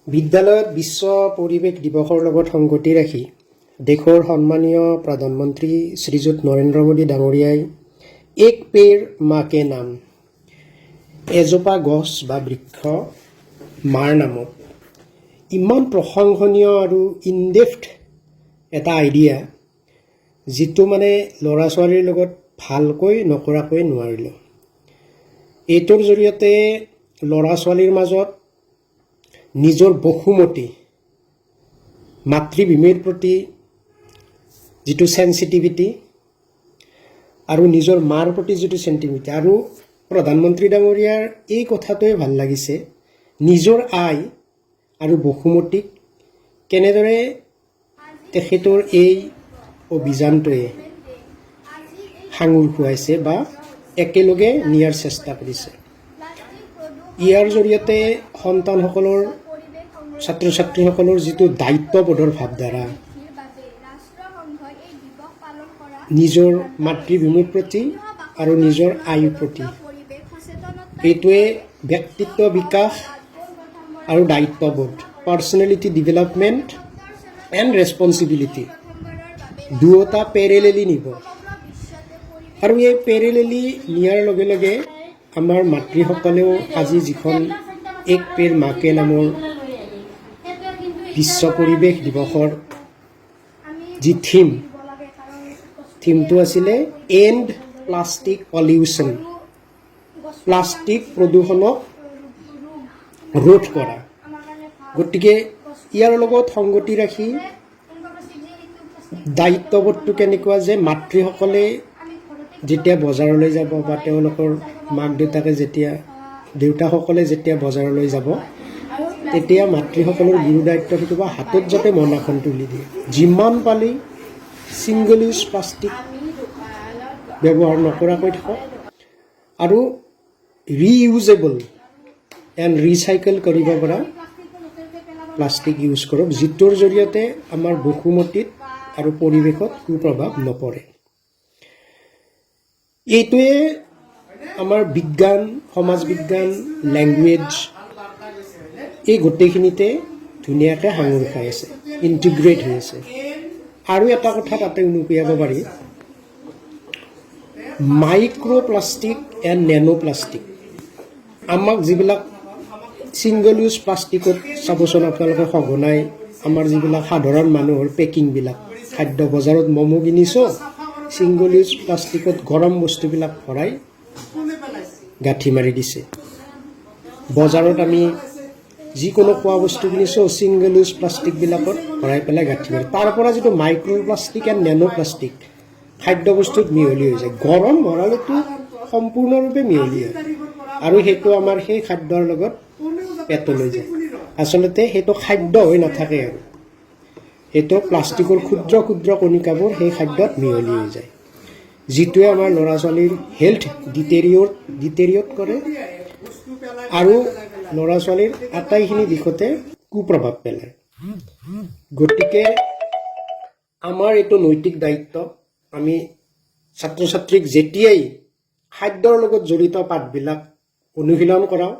বিদ্যালয়ত বিশ্ব পৰিৱেশ দিৱসৰ লগত সংগতি ৰাখি দেশৰ সন্মানীয় প্ৰধানমন্ত্ৰী শ্ৰীযুত নৰেন্দ্ৰ মোদী ডাঙৰীয়াই এক পেৰ মা কে নাম এজোপা গছ বা বৃক্ষ মাৰ নামত ইমান প্ৰশংসনীয় আৰু ইনডেপ্থ এটা আইডিয়া যিটো মানে ল'ৰা ছোৱালীৰ লগত ভালকৈ নকৰাকৈ নোৱাৰিলোঁ। এইটোৰ জৰিয়তে ল'ৰা ছোৱালীৰ মাজত নিজৰ বসুমতী মাতৃভূমিৰ প্ৰতি যিটো সেন্সিটিভিটি আৰু নিজৰ মাৰ প্ৰতি যিটো সেন্টিভিটি আৰু প্ৰধানমন্ত্ৰী ডাঙৰীয়াৰ এই কথাটোৱে ভাল লাগিছে, নিজৰ আই আৰু বসুমতীক কেনেদৰে তেখেতৰ এই অভিযানটোৱে সাঙুৰ খুৱাইছে বা একেলগে নিয়াৰ চেষ্টা কৰিছে। ইয়াৰ জৰিয়তে সন্তানসকলৰ ছাত্ৰ ছাত্ৰীসকলৰ যিটো দায়িত্ববোধৰ ভাৱধাৰা নিজৰ মাতৃভূমিৰ প্ৰতি আৰু নিজৰ আইৰ প্ৰতি, এইটোৱে ব্যক্তিত্ব বিকাশ আৰু দায়িত্ববোধ পাৰ্চনেলিটি ডেভেলপমেণ্ট এণ্ড ৰেছপনচিবিলিটি দুয়োটা পেৰেলেলি নিব। আৰু এই পেৰেলেলি নিয়াৰ লগে লগে আমাৰ মাতৃসকলেও আজি যিখন এক পেৰ মা কে নামৰ বিশ্ব পৰিৱেশ দিৱসৰ যি থিমটো আছিলে এণ্ড প্লাষ্টিক পলিউশ্যন, প্লাষ্টিক প্ৰদূষণক ৰোধ কৰা। গতিকে ইয়াৰ লগত সংগতি ৰাখি দায়িত্ববোধটো কেনেকুৱা যে মাতৃসকলে যেতিয়া বজাৰলৈ যাব বা তেওঁলোকৰ মাক দেউতাকসকলে যেতিয়া বজাৰলৈ যাব তেতিয়া মাতৃসকলৰ গুৰু দায়িত্ব থাকিব হাতত যাতে মনাখন তুলি দিয়ে, যিমান পালি ছিংগল ইউজ প্লাষ্টিক ব্যৱহাৰ নকৰাকৈ থাকক আৰু ৰিইউজেবল এণ্ড ৰিচাইকেল কৰিব পৰা প্লাষ্টিক ইউজ কৰক, যিটোৰ জৰিয়তে আমাৰ বসুমতীত আৰু পৰিৱেশত কুপ্ৰভাৱ নপৰে। এইটোৱে আমাৰ বিজ্ঞান, সমাজ বিজ্ঞান, লেংগুৱেজ এই গোটেইখিনিতে ধুনীয়াকৈ সাঙুৰ খাই আছে, ইণ্টিগ্ৰেট হৈ আছে। আৰু এটা কথা তাতে উনুকিয়াব পাৰি, micro' plastic and nano plastic. আমাক যিবিলাক ছিংগল ইউজ প্লাষ্টিকত চাবচোন আপোনালোকে সঘনাই আমাৰ যিবিলাক সাধাৰণ মানুহৰ পেকিংবিলাক, খাদ্য বজাৰত ম'ম' কিনিছোঁ, ছিংগল ইউজ প্লাষ্টিকত গৰম বস্তুবিলাক ভৰাই গাঁঠি মাৰি দিছে। বজাৰত আমি যিকোনো খোৱা বস্তু কিনিছোঁ ছিংগল ইউজ প্লাষ্টিকবিলাকত ভৰাই পেলাই গাঁঠি মাৰি, তাৰ পৰা যিটো micro' plastic and nano plastic খাদ্য বস্তুত মিহলি হৈ যায়, গৰম ভৰালেতো সম্পূৰ্ণৰূপে মিহলি হয় আৰু সেইটো আমাৰ সেই খাদ্যৰ লগত পেটলৈ যায়। আচলতে সেইটো খাদ্য হৈ নাথাকে আৰু সেইটো প্লাষ্টিকৰ ক্ষুদ্ৰ ক্ষুদ্ৰ কণিকাবোৰ সেই খাদ্যত মিহলি হৈ যায়, যিটোৱে আমাৰ ল'ৰা ছোৱালীৰ হেল্থ ডিটেৰিয়ট কৰে আৰু ল'ৰা ছোৱালীৰ আটাইখিনি দিশতে কুপ্ৰভাৱ পেলায়। গতিকে আমাৰ এইটো নৈতিক দায়িত্ব, আমি ছাত্ৰ ছাত্ৰীক যেতিয়াই খাদ্যৰ লগত জড়িত পাঠবিলাক অনুশীলন কৰাওঁ,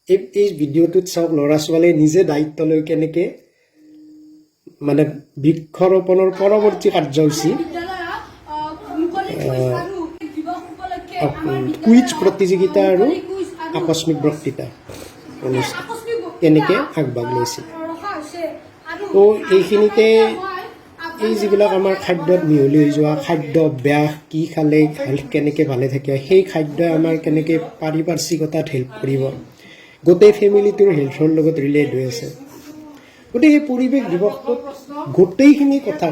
এই ভিডিঅ'টোত চাওক ল'ৰা ছোৱালীয়ে নিজে দায়িত্ব লৈ কেনেকৈ মানে বৃক্ষৰোপণৰ পৰৱৰ্তী কাৰ্যসূচী কুইজ প্ৰতিযোগিতা আৰু আকস্মিক বক্তৃতা অনুষ্ঠান কেনেকৈ আগভাগ লৈছিল। তো এইখিনিতে এই যিবিলাক আমাৰ খাদ্যত মিহলি হৈ যোৱা খাদ্য অভ্যাস, কি খালে কেনেকৈ ভালে থাকে, সেই খাদ্যই আমাৰ কেনেকৈ পাৰিপাৰ্শ্বিকতাত হেল্প কৰিব, গোটেই ফেমিলিটোৰ হেল্থৰ লগত ৰিলেট হৈ আছে। গতিকে এই পৰিৱেশ দিৱসটোত গোটেইখিনি কথা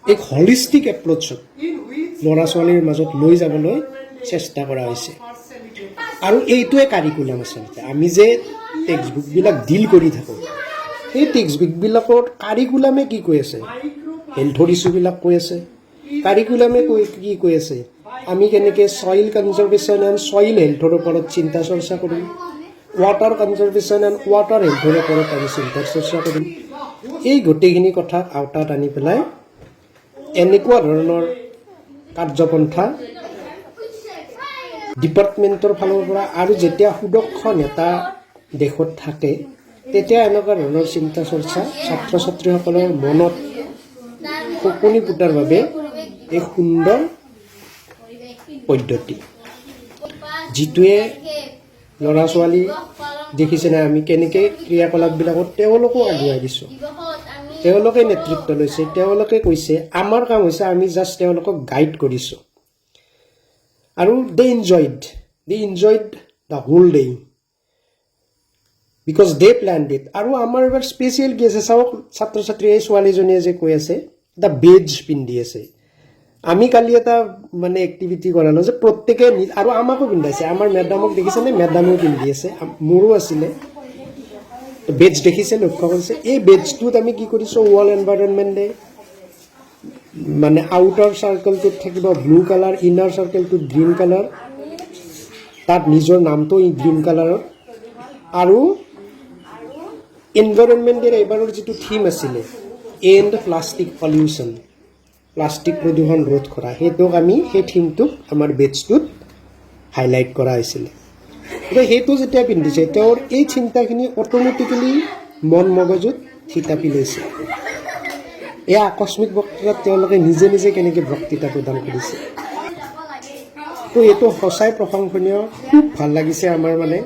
এক হলিষ্টিক এপ্ৰ'চত ল'ৰা ছোৱালীৰ মাজত লৈ যাবলৈ চেষ্টা কৰা হৈছে। আৰু এইটোৱে কাৰিকুলাম আচলতে। আমি যে টেক্সট বুকবিলাক ডিল কৰি থাকোঁ, সেই টেক্সট বুকবিলাকৰ কাৰিকুলামে কি কৈ আছে, হেল্থৰ ইছ্যুবিলাক কৈ আছে। কাৰিকুলামে কি কৈ আছে, আমি কেনেকৈ ছইল কনজাৰ্ভেশ্যন এণ্ড ছইল হেল্থৰ ওপৰত চিন্তা চৰ্চা কৰিম, ৱাটাৰ কনজাৰ্ভেশ্যন এণ্ড ৱাটাৰ হেল্থৰ ওপৰত আমি চিন্তা চৰ্চা কৰিম। এই গোটেইখিনি কথাক আওতাত আনি পেলাই এনেকুৱা ধৰণৰ কাৰ্যপন্থা ডিপাৰ্টমেণ্টৰ ফালৰ পৰা আৰু যেতিয়া সুদক্ষ নেতা দেশত থাকে তেতিয়া এনেকুৱা ধৰণৰ চিন্তা চৰ্চা ছাত্ৰ ছাত্ৰীসকলৰ মনত খোপনি পোটাৰ বাবে এক সুন্দৰ পদ্ধতি, যিটোৱে ল'ৰা ছোৱালী দেখিছেনে আমি কেনেকৈ ক্ৰিয়াকলাপবিলাকত তেওঁলোকো আগুৱাই দিছোঁ, তেওঁলোকে নেতৃত্ব লৈছে, তেওঁলোকে কৈছে আমাৰ কাম হৈছে আমি জাষ্ট তেওঁলোকক গাইড কৰিছোঁ। আৰু they enjoyed the whole day because they planned it. আৰু আমাৰ এবাৰ স্পেচিয়েল কি আছে চাওক, ছাত্ৰ ছাত্ৰী এই ছোৱালীজনীয়ে যে কৈ আছে এটা বেজ পিন্ধি আছে। আমি কালি এটা মানে এক্টিভিটি কৰালোঁ যে প্ৰত্যেকে আৰু আমাকো পিন্ধাইছে, আমাৰ মেডামক দেখিছেনে, মেডামেও পিন্ধি আছে, মোৰো আছিলে বেজ দেখিছে, লক্ষ্য কৰিছে। এই বেজটোত আমি কি কৰিছোঁ, ৱৰ্ল্ড এনভাইৰনমেণ্ট ডে মানে আউটাৰ চাৰ্কেলটোত থাকিব ব্লু কালাৰ, ইনাৰ চাৰ্কেলটোত গ্ৰীণ কালাৰ, তাত নিজৰ নামটো গ্ৰীণ কালাৰত। আৰু এনভাইৰনমেণ্ট ডেৰ এইবাৰৰ যিটো থিম আছিলে এণ্ড প্লাষ্টিক পলিউশ্যন, প্লাষ্টিক প্ৰদূষণ ৰোধ কৰা, সেইটোক আমি সেই থিমটোক আমাৰ বেজটোত হাইলাইট কৰা হৈছিলে। এতিয়া সেইটো যেতিয়া পিন্ধিছে তেওঁৰ এই চিন্তাখিনি অট'মেটিকেলি মন মগজুত থিতাপি লৈছে। এই আকস্মিক বক্তৃতাত তেওঁলোকে নিজে নিজে কেনেকৈ বক্তৃতা প্ৰদান কৰিছে, তো এইটো সঁচাই প্ৰশংসনীয়। খুব ভাল লাগিছে আমাৰ মানে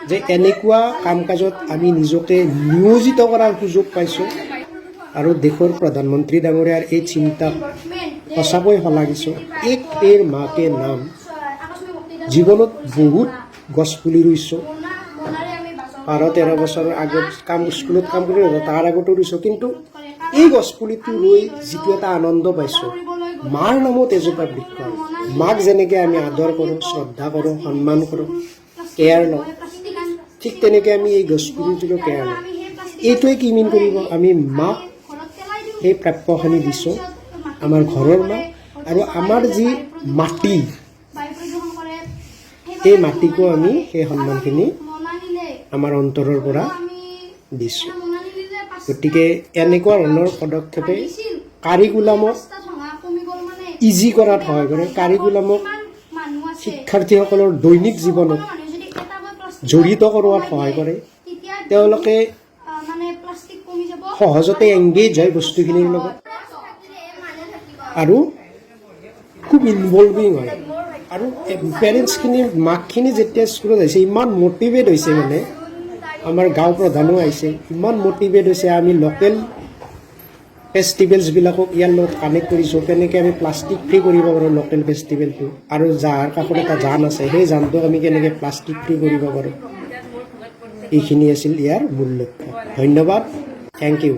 যে এনেকুৱা কাম কাজত আমি নিজকে নিয়োজিত কৰাৰ সুযোগ পাইছোঁ। আৰু দেশৰ প্ৰধানমন্ত্ৰী ডাঙৰীয়াৰ এই চিন্তাক সঁচাকৈ শলাগিছোঁ। এক পেৰ মাকে নাম, জীৱনত বহুত গছপুলি ৰুইছোঁ, 12-13 বছৰৰ আগত স্কুলত কাম কৰি তাৰ আগতো ৰুইছোঁ, কিন্তু এই গছপুলিটো ৰুই যিটো এটা আনন্দ পাইছোঁ, মাৰ নামত এজোপা বৃক্ষ, মাক যেনেকৈ আমি আদৰ কৰোঁ, শ্ৰদ্ধা কৰোঁ, সন্মান কৰোঁ, কেয়াৰ লওঁ, ঠিক তেনেকৈ আমি এই গছপুলিটোৰো কেয়াৰ লওঁ। এইটোৱে কি মিন কৰিব, আমি মাক সেই প্ৰাপ্যখিনি দিছোঁ, আমাৰ ঘৰৰ মাক। আৰু আমাৰ যি মাটি, সেই মাটিকো আমি সেই সন্মানখিনি আমাৰ অন্তৰৰ পৰা দিছোঁ। গতিকে এনেকুৱা ধৰণৰ পদক্ষেপে কাৰিকুলামক ইজি কৰাত সহায় কৰে, কাৰিকুলামক শিক্ষাৰ্থীসকলৰ দৈনিক জীৱনত জড়িত কৰোৱাত সহায় কৰে। তেওঁলোকে সহজতে এংগেজ হয় বস্তুখিনিৰ লগত আৰু খুব ইনভলভিং হয়। আৰু পেৰেণ্টছখিনি, মাকখিনি যেতিয়া স্কুলত আহিছে ইমান মটিভেট হৈছে, মানে আমাৰ গাঁও প্ৰধানো আহিছে, ইমান মটিভেট হৈছে। আমি লোকেল ফেষ্টিভেলছবিলাকক ইয়াৰ লগত কানেক্ট কৰিছোঁ, কেনেকৈ আমি প্লাষ্টিক ফ্ৰী কৰিব পাৰোঁ লোকেল ফেষ্টিভেলটো, আৰু যাৰ কাষত এটা জান আছে সেই জানটোক আমি কেনেকৈ প্লাষ্টিক ফ্ৰী কৰিব পাৰোঁ। এইখিনি আছিল ইয়াৰ মূল লক্ষ্য। ধন্যবাদ, থেংক ইউ।